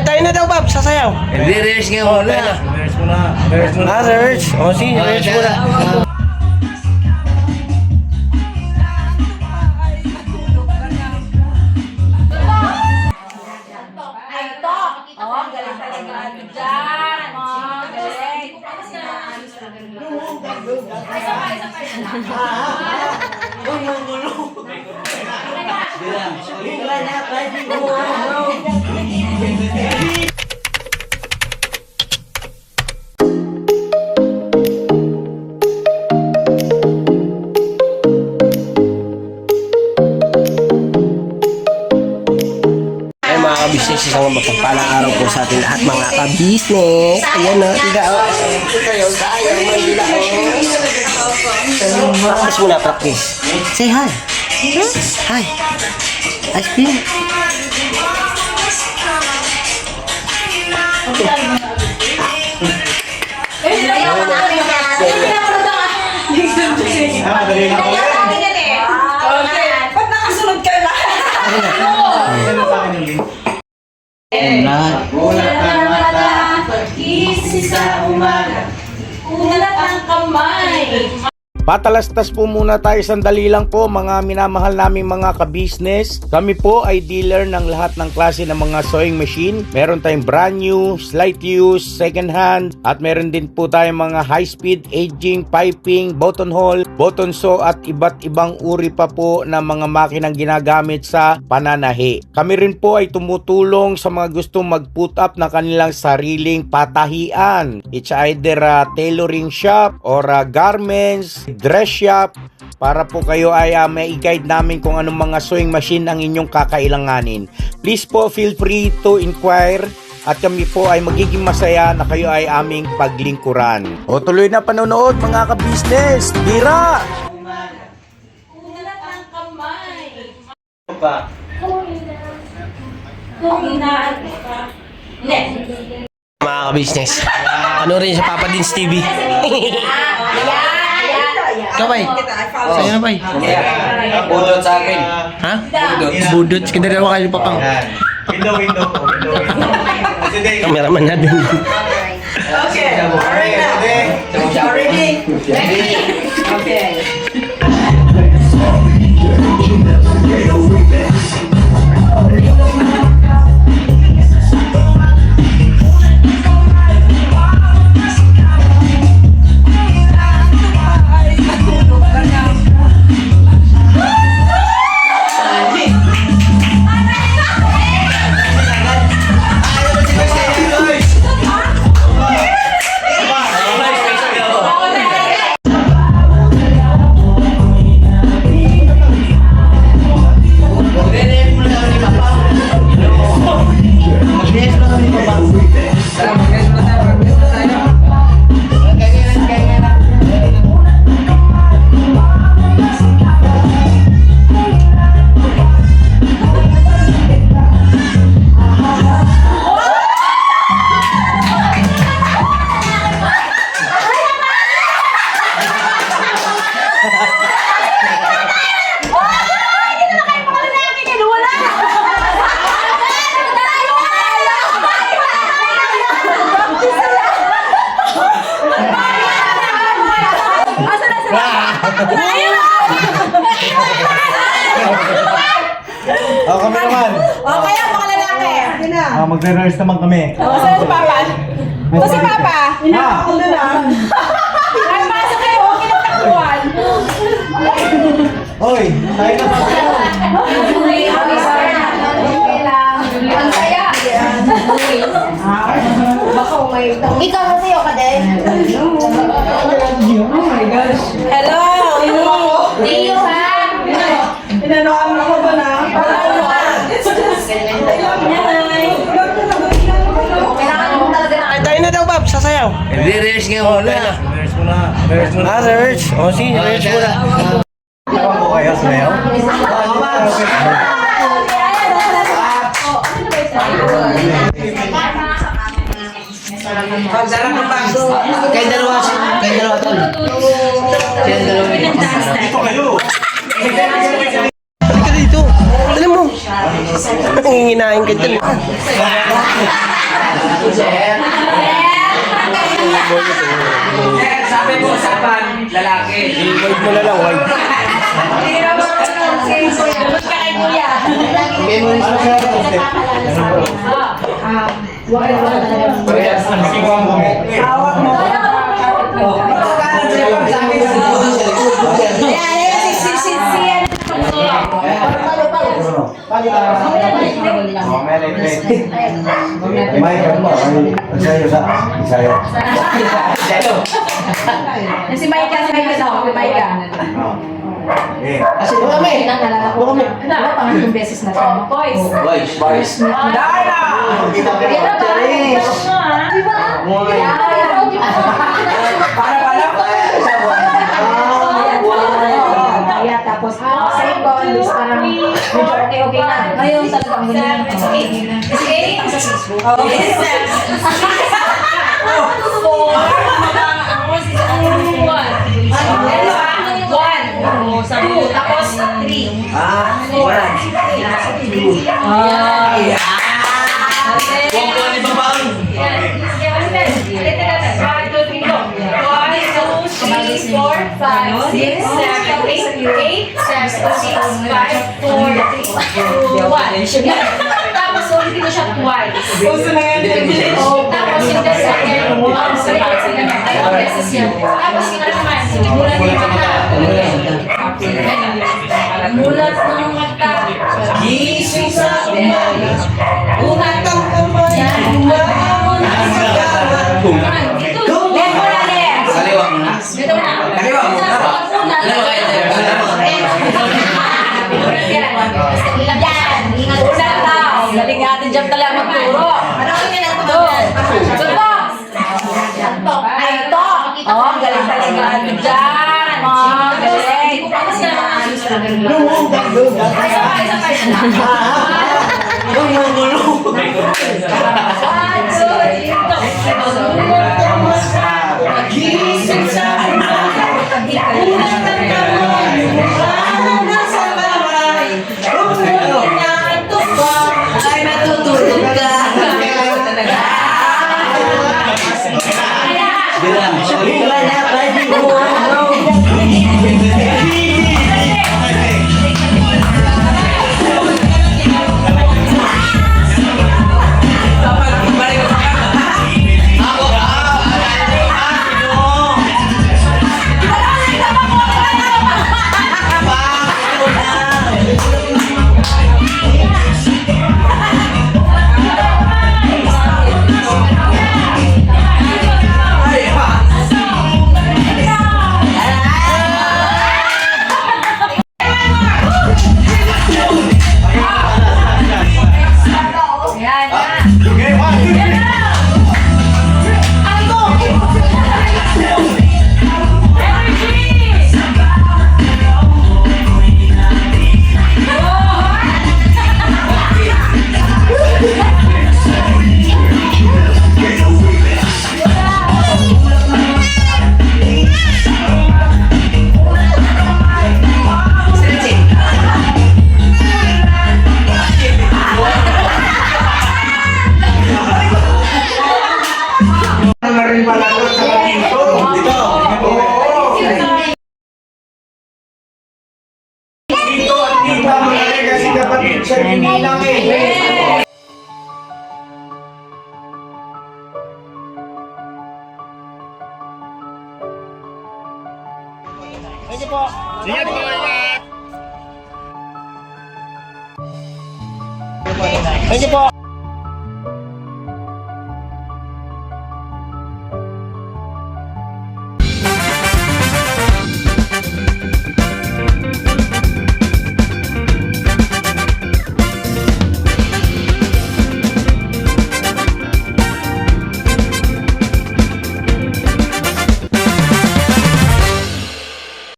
Tayo na daw, Bob, sasayaw. Reverse nga muna. Reverse muna. Reverse muna. Reverse. O, sige, reverse muna. Galing talaga ito dyan. Galing. Mga ka-business, isang mapagpalang araw po sa ating lahat mga ka-business. Ayan na, tiga o. Kayo, tayo, Manila o. Practice muna, practice. Say hi. Hi. Ice cream. Ba't nakasunod ka lahat? Gising sa umaga, ulat ang kamay. Patalastas po muna tayo sandali lang po mga minamahal naming mga ka-business. Kami po ay dealer ng lahat ng klase ng mga sewing machine. Meron tayong brand new, slight use, second hand, at meron din po tayong mga high speed, aging, piping, buttonhole, button sew at iba't ibang uri pa po ng mga makinang ginagamit sa pananahi. Kami rin po ay tumutulong sa mga gustong mag-put up na kanilang sariling patahian. It's either a tailoring shop or a garments, dress shop, para po kayo ay may i-guide namin kung anong mga sewing machine ang inyong kakailanganin. Please po feel free to inquire at kami po ay magiging masaya na kayo ay aming paglingkuran. O tuloy na panonood mga ka-business. Tira! Ulat ang kamay. Pa. Kung inaan ka. Hindi. Mga ka-business. Ano rin sa Papa Dins TV. Kabay. Sa'yo na, bay. Budot sa akin. Ha? Budot. Kanda na kayo papang. Window. Kameraman na din. Okay. Ready? Okay. Kami naman. Okay, mga lalaki. Magre-rehearse naman kami. Saan si Papa? Ito si Papa. Ako na lang. Ay, pasok kayo. Kinagtakuan. Oy, tayo na pa. Ang saya. Ikaw masayo ka din? Oh my gosh. Hello. Tiyo ha. Pinanoan ako ba na? Tayo na daw, Bob, sasayaw. Reverse nga muna. Reverse muna. Reverse muna. Reverse. O, sige, reverse muna. Tawag ko kayo, sayaw. Kayo dalawa tol. Kayo dalawa. Dito kayo. Halika dito. Alam mo. Ang hinginain ka dyan. Sir, sabi mo usapan, lalaki. Wait mo na lang, wait. Hindi na marunong si Kuya. Doon ka kay Kuya. Hawak mo. Si Maika daw. Si Maika. Kasi Kami, naalala ko. Pangatlong beses na tayo. Boys. Boys. Dara! Kaya tapos, second is parang majority okay na. Ngayon talagang ganyan. Okay? Sa Facebook. Tapos 3. Wala. Kung ano ba bang? 1. Tapos ulitin ko siya twice. Tapos yung second one, dalawang beses yan. Tapos yung naman, simulan yung mata. Mulat ng mata. Gising sa umaga. Unatang kumayan. Bumangon sa gawan. Dito. Dito na, Les. Kaliwa mo na. Dito na. Kaliwa mo na. Kaliwa kayo tayo. Yan. Unat daw. Galing natin dyan talaga magturo. Marami ka lang tumagal. Sunto. Ay, ito. Oh, galing talaga natin dyan. Oh, galing. Isa pa. Gising sa Ay, natutulog ka. Thank you po.